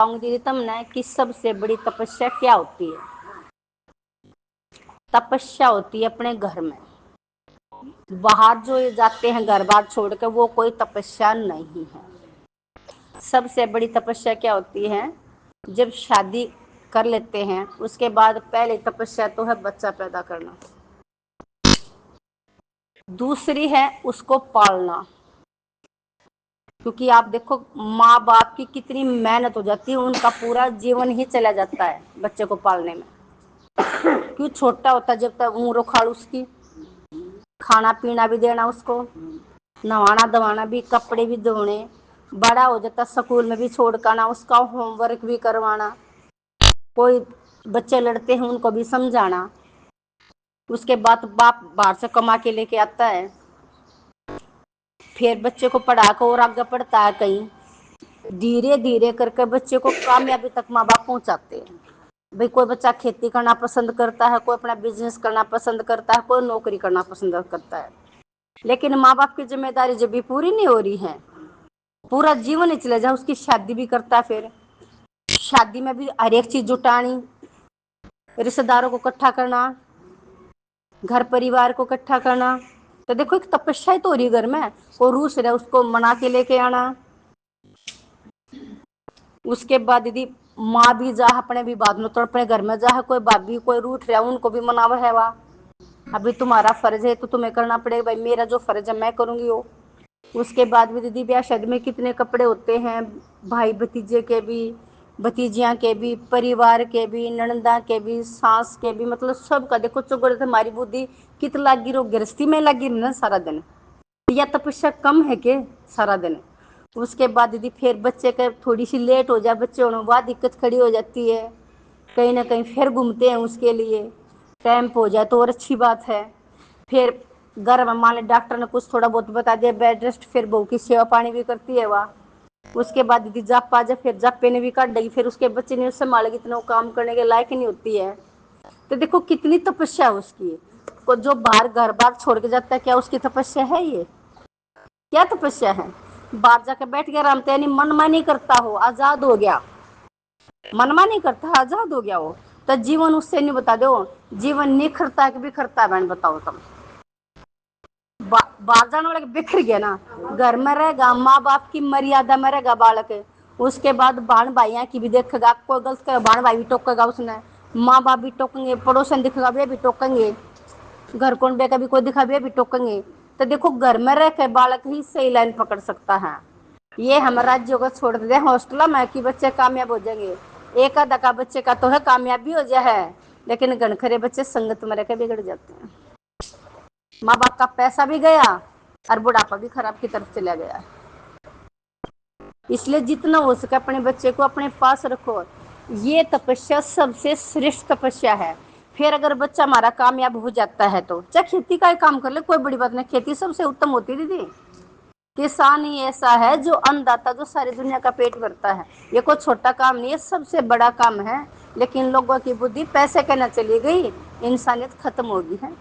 दीदी तुमने कि सबसे बड़ी तपस्या क्या होती है। तपस्या होती है अपने घर में। बाहर जो जाते हैं घर बार छोड़ के, वो कोई तपस्या नहीं है। सबसे बड़ी तपस्या क्या होती है, जब शादी कर लेते हैं उसके बाद पहले तपस्या तो है बच्चा पैदा करना, दूसरी है उसको पालना। क्योंकि आप देखो माँ बाप की कितनी मेहनत हो जाती है, उनका पूरा जीवन ही चला जाता है बच्चे को पालने में। क्यों छोटा होता जब तक ऊँग उखाड़ उसकी, खाना पीना भी देना उसको, नहाना धवाना भी, कपड़े भी धोने, बड़ा हो जाता स्कूल में भी छोड़ कर आना, उसका होमवर्क भी करवाना, कोई बच्चे लड़ते हैं उनको भी समझाना। उसके बाद बाप बाहर से कमा के लेके आता है, फिर बच्चे को पढ़ा कर और आगे पढ़ता है कहीं, धीरे धीरे करके बच्चे को कामयाबी तक माँ बाप पहुंचाते हैं। भाई कोई बच्चा खेती करना पसंद करता है, कोई अपना बिजनेस करना पसंद करता है, कोई नौकरी करना पसंद करता है। लेकिन माँ बाप की जिम्मेदारी जब भी पूरी नहीं हो रही है, पूरा जीवन ही चले जाए, उसकी शादी भी करता है, फिर शादी में भी हर एक चीज जुटानी, रिश्तेदारों को इकट्ठा करना, घर परिवार को इकट्ठा करना। तो देखो एक तपस्या ही तो हो रही घर में। कोई रूस रहा उसको मना के लेके आना। उसके बाद दीदी माँ भी जा अपने भी बाद में तो अपने घर में जा, कोई भाभी कोई रूठ रहा उनको भी मनावा है वहाँ, अभी तुम्हारा फर्ज है तो तुम्हें करना पड़ेगा, भाई मेरा जो फर्ज है मैं करूंगी वो। उसके बाद भी दीदी ब्याह शादी में कितने कपड़े होते हैं, भाई भतीजे के भी, भतीजियाँ के भी, परिवार के भी, ननदा के भी, सास के भी, मतलब सबका। देखो चुगड़ हमारी बुद्धि कित लागी रो गृहस्थी में लगी ना सारा दिन, या तपस्या कम है के सारा दिन। उसके बाद दीदी फिर बच्चे का थोड़ी सी लेट हो जाए, बच्चे होने बाद दिक्कत खड़ी हो जाती है, कहीं ना कहीं फिर घूमते हैं उसके लिए, टाइम पे हो जाए तो और अच्छी बात है। फिर घर में मान लो डॉक्टर ने कुछ थोड़ा बहुत बता दिया, बेड रेस्ट, फिर बहू की सेवा पानी भी करती है वहाँ। उसके बाद दीदी जाप आ जाए, फिर जापे ने भी काट देगी, फिर उसके बच्चे ने उससे मालेगी, इतना काम करने के लायक नहीं होती है। तो देखो कितनी तपस्या है उसकी। को जो बाहर घर बार छोड़ के जाता है, क्या उसकी तपस्या है ये? क्या तपस्या है? बाहर जाके बैठ गया रामते यानी मनमानी नहीं करता हो, आजाद हो गया, मनमानी नहीं करता आजाद हो गया हो, तो जीवन उससे नहीं बता दो, जीवन निखरता है कि बिखरता है बहन बताओ तुम। बाहर जाने वाले बिखर गया ना, घर में रहेगा माँ बाप की मर्यादा में रहेगा बालक, उसके बाद बहन भाइयों की भी देखेगा, कोई गलत करे बहन भाई भी टोकेगा उसने, माँ बाप भी टोकेंगे, पड़ोसन दिखेगा वे भी टोकेंगे, घर कौन बेका भी कोई दिखा भी टोकेंगे। तो देखो घर में रह के बालक ही सही लाइन पकड़ सकता है। ये हम राज्यों को छोड़ देते हैं हॉस्टल में कि बच्चे कामयाब हो जाएंगे, एक आधा का बच्चे का तो है कामयाब भी हो जाए है, लेकिन गणखरे बच्चे संगत में रह के बिगड़ जाते हैं। माँ बाप का पैसा भी गया और बुढ़ापा भी खराब की तरफ चला गया। इसलिए जितना हो सके अपने बच्चे को अपने पास रखो, ये तपस्या सबसे श्रेष्ठ तपस्या है। फिर अगर बच्चा हमारा कामयाब हो जाता है तो चाहे खेती का ही काम कर ले, कोई बड़ी बात नहीं, खेती सबसे उत्तम होती है दीदी। किसान ही ऐसा है जो अन्नदाता, जो सारी दुनिया का पेट भरता है। ये कोई छोटा काम नहीं है, सबसे बड़ा काम है। लेकिन लोगों की बुद्धि पैसे के न चली गई, इंसानियत खत्म हो गई है।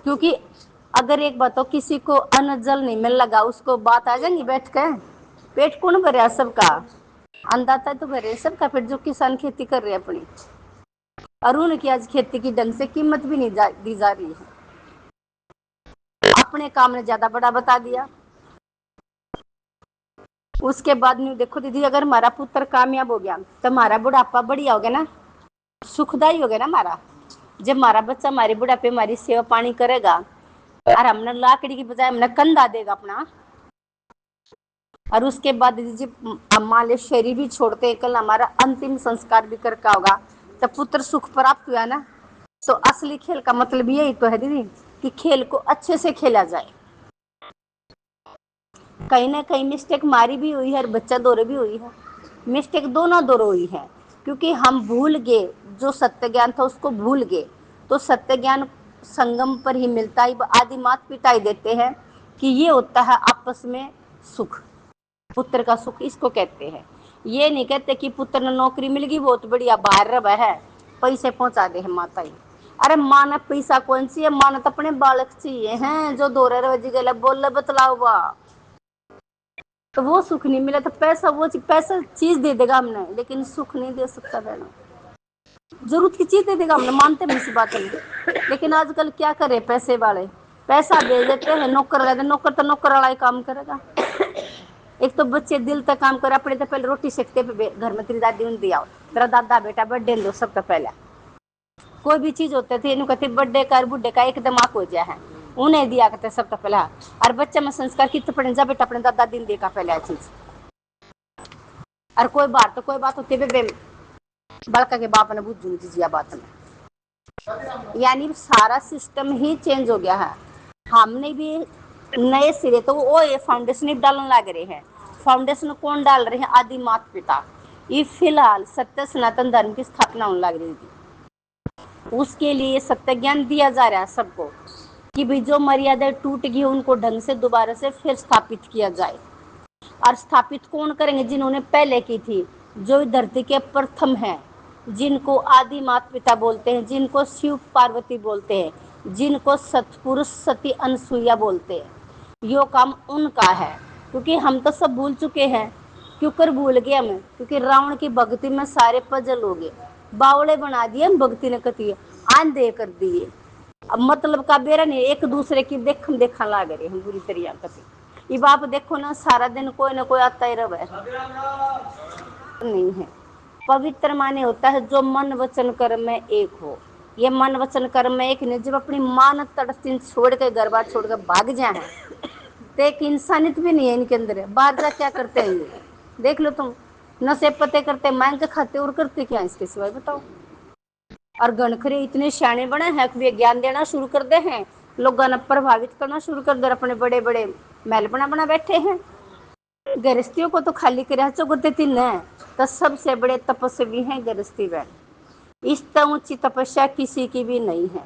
क्योंकि अगर एक बात हो, किसी को अन्न जल नहीं मिल लगा, उसको बात आ जाएंगी बैठ के, पेट कौन भरे सबका? अन्नदाता तो भरे सबका पेट, जो किसान खेती कर रहे अपनी, और उनकी आज खेती की ढंग से कीमत भी नहीं दी जा रही है। अपने काम ने ज्यादा बड़ा बता दिया। उसके बाद में देखो दीदी, अगर हमारा पुत्र कामयाब हो गया तो हमारा बुढ़ापा बढ़िया हो गया ना, सुखदाई हो गया ना हमारा। जब हमारा बच्चा हमारे बुढ़ापे हमारी सेवा पानी करेगा और हमने लाकड़ी की बजाय हमने कंधा देगा अपना, और उसके बाद दीदी मान शरीर भी छोड़ते हैं, कल हमारा अंतिम संस्कार भी करका होगा, तो पुत्र सुख प्राप्त हुआ ना। तो असली खेल का मतलब यही तो है दीदी, कि खेल को अच्छे से खेला जाए। कहीं ना कहीं मिस्टेक मारी भी हुई है और बच्चा दौरे भी हुई है, मिस्टेक दोनों दौरे हुई है। क्योंकि हम भूल गए, जो सत्य ज्ञान था उसको भूल गए। तो सत्य ज्ञान संगम पर ही मिलता है। आदि मात पिताई देते हैं कि ये होता है आपस में सुख, पुत्र का सुख इसको कहते हैं। ये नहीं कहते कि पुत्र ने नौकरी मिल गई बहुत बढ़िया बाहर रहा है, पैसे पहुंचा दे है माता ही। अरे माँ ने पैसा कौन सी है, माँ ने तो अपने बालक चाहिए हैं जो दो रहे गए बोल बतलाओ बा। तो वो सुख नहीं मिला। तो पैसा वो पैसा चीज दे देगा हमने, लेकिन सुख नहीं दे सकता बहनों। जरूरत की चीज दे देगा हमने, मानते हैं इस बात में। लेकिन आजकल क्या करे पैसे वाले, पैसा दे देते हैं, नौकर लगा दे, नौकर तो नौकर वाला ही काम करेगा। एक तो बच्चे दिल तक काम करे, अपने तो पहले रोटी सेकते पे घर में तेरी दादी उन दिया, तेरा दादा बेटा बर्थडे दो, सब तो पहले कोई भी चीज होती थी इन्हें कहते बर्थडे का बुढ़े का एक दिमाग हो जाए है, उन्हें दिया करते सब तो पहले। और बच्चे में संस्कार कितने पड़े, जा बेटा अपने दादा दिन देखा पहले चीज। और कोई बात तो कोई बात होती है बड़का के बाप ने बुझ जिया बात में। यानी सारा सिस्टम ही चेंज हो गया है। हमने भी नए सिरे तो वो ये फाउंडेशन डालने लग रहे हैं। फाउंडेशन कौन डाल रहे हैं? आदि माता पिता। ये फिलहाल सत्य सनातन धर्म की स्थापना होने लग रही थी, उसके लिए सत्य ज्ञान दिया जा रहा है सबको कि भाई जो मर्यादा टूट गई उनको ढंग से दोबारा से फिर स्थापित किया जाए। और स्थापित कौन करेंगे? जिन्होंने पहले की थी, जो धरती के प्रथम हैं, जिनको आदि माता पिता बोलते हैं, जिनको शिव पार्वती बोलते हैं, जिनको सतपुरुष सती अनसुईया बोलते हैं। यो काम उनका है, क्योंकि हम तो सब भूल चुके हैं। क्यों कर भूल गए हम? क्योंकि रावण की भक्ति में सारे पजल हो गए, बावड़े बना दिए हम भक्ति ने, कती आंधे कर दिए। अब मतलब का बेरा नहीं, एक दूसरे की देखन देखा लाग रहे हम बुरी तरिया कती। ये बाप देखो ना, सारा दिन कोई ना कोई आता ही रहे नहीं है। पवित्र माने होता है जो मन वचन कर्म में एक हो। ये मन वचन कर्म में एक नहीं, जब अपनी मान तड़सिन छोड़ के घर बार छोड़ कर भाग जाए तो एक इंसानियत भी नहीं है इनके अंदर। बाहर जा क्या करते हैं ये देख लो तुम, नशे पते करते, मांग के खाते और करते क्या इसके सिवाय बताओ। और गणखरे इतने सियाने बने हैं कि वे ज्ञान देना शुरू कर दे हैं, लोगों ने प्रभावित करना शुरू कर दे, अपने बड़े बड़े महल बना बैठे हैं। गृहस्थियों को तो खाली कर चुकते तीन है, तो सबसे बड़े तपस्वी हैं गृहस्थी बहन। इस तरह ऊंची तपस्या किसी की भी नहीं है।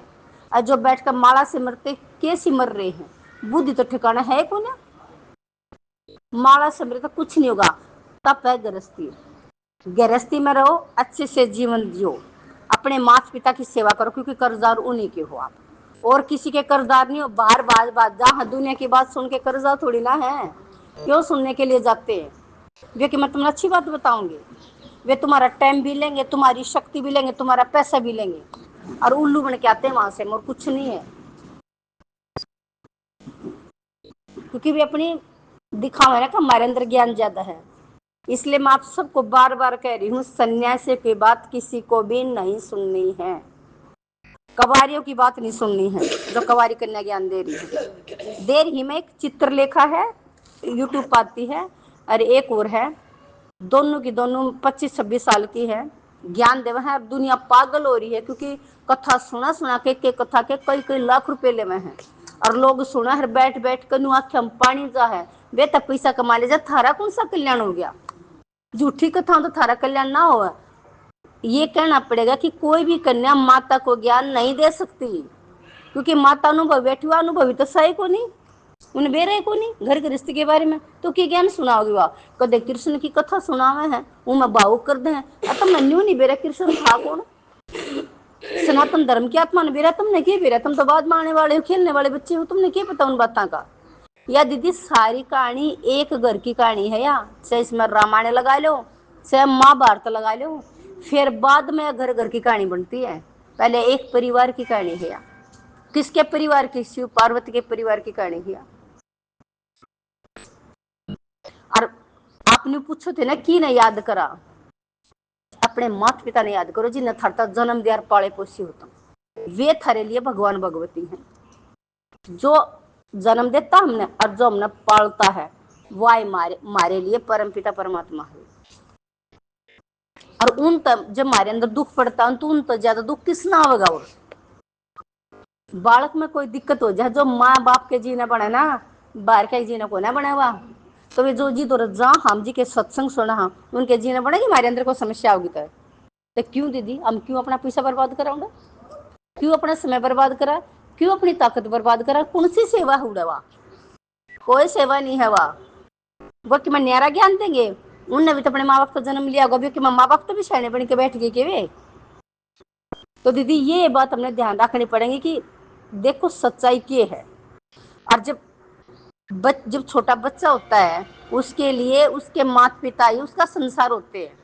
और जो बैठकर माला से मरते कैसे मर रहे हैं, बुद्धि तो ठिकाना है को ना। माला से मरे तो कुछ नहीं होगा। तप है गृहस्थी, गृहस्थी में रहो, अच्छे से जीवन जियो, अपने माता पिता की सेवा करो, क्योंकि कर्जदार उन्हीं के हो आप, और किसी के कर्जदार नहीं हो। बाहर बात जहाँ दुनिया की बात सुन के कर्जदार थोड़ी ना है, क्यों सुनने के लिए जाते हैं वे? कि मैं तुम्हें अच्छी बात बताऊंगी, वे तुम्हारा टाइम भी लेंगे, तुम्हारी शक्ति भी लेंगे, तुम्हारा पैसा भी लेंगे, और उल्लू बन के आते हैं वहां से, और कुछ नहीं है। क्योंकि वे अपनी दिखावे ना कि हमारे अंदर ज्ञान ज्यादा है। इसलिए मैं आप सबको बार बार कह रही हूँ, सन्यासी की बात किसी को भी नहीं सुननी है, कवारियों की बात नहीं सुननी है जो कवारी कन्या ज्ञान दे रही है। दे रही में एक चित्रलेखा है, यूट्यूब पर आती है, और एक और है, दोनों की दोनों 25-26 साल की है, ज्ञान देव है। अब दुनिया पागल हो रही है, क्योंकि कथा सुना सुना के कथा के कई कई लाख रुपए ले हैं, और लोग सुना है बैठ बैठ कर आंखें पानी जा है। वे तब पैसा कमा ले जा, थारा कौन सा कल्याण हो गया? झूठी कथा तो थारा कल्याण ना हो। ये कहना पड़ेगा कि कोई भी कन्या माता को ज्ञान नहीं दे सकती, क्योंकि माता अनुभव बैठी हुआ, अनुभवी तो सही को नहीं, उन्हें बेरे को नहीं घर गृहस्थी के बारे में। तो क्या ज्ञान सुनाओगे? वाह कदे कृष्ण की कथा सुनावे हैं वो मैं भावुक कर दे, तुम नन्यू नहीं बेरा, कृष्ण था कौन? सनातन धर्म की आत्मा ने बेरा, तुमने क्या बेरा? तुम तो बाद में आने वाले हो, खेलने वाले बच्चे हो, तुमने क्या पता उन बातों का? या दीदी सारी कहानी एक घर की कहानी है, या चाहे इसमें रामायण लगा लो, चाहे महाभारत लगा लो, फिर बाद में घर घर की कहानी बनती है। पहले एक परिवार की कहानी है, या किसके परिवार की? शिव पार्वती के परिवार की कहानी है। और आपने पूछो थे ना कि ने याद करा, अपने माता पिता ने याद करो जिन्हें थारता जन्म दिया पाले पोसी होता, वे थारे लिए भगवान भगवती हैं। जो जन्म देता हमने और जो हमने पालता है वह मारे लिए परम पिता परमात्मा है। और उन तब जब हमारे अंदर दुख पड़ता है तो उन तो ज्यादा दुख किस ना होगा। और बालक में कोई दिक्कत हो जाए, जो माँ बाप के जीने बने ना, बाहर के जीने को ना बने हुआ, तो वे जो जी तो जा हम जी के सत्संग सुना हम उनके जीने बनेगी, हमारे अंदर कोई समस्या होगी तो क्यों दीदी हम क्यों अपना पैसा बर्बाद कराऊंगा, क्यों अपना समय बर्बाद करा, क्यों अपनी ताकत बर्बाद करा? कौन सी सेवा हुआ? कोई सेवा नहीं है वो कि मैं न्यारा ज्ञान देंगे। उनने भी तो अपने माँ बाप को जन्म लिया होगा, कि माँ बाप तो भी शायने बन के बैठ गए के वे। तो दीदी ये बात हमने ध्यान रखनी पड़ेगी कि देखो सच्चाई क्या है। और जब जब छोटा बच्चा होता है, उसके लिए उसके माता पिता ही उसका संसार होते हैं।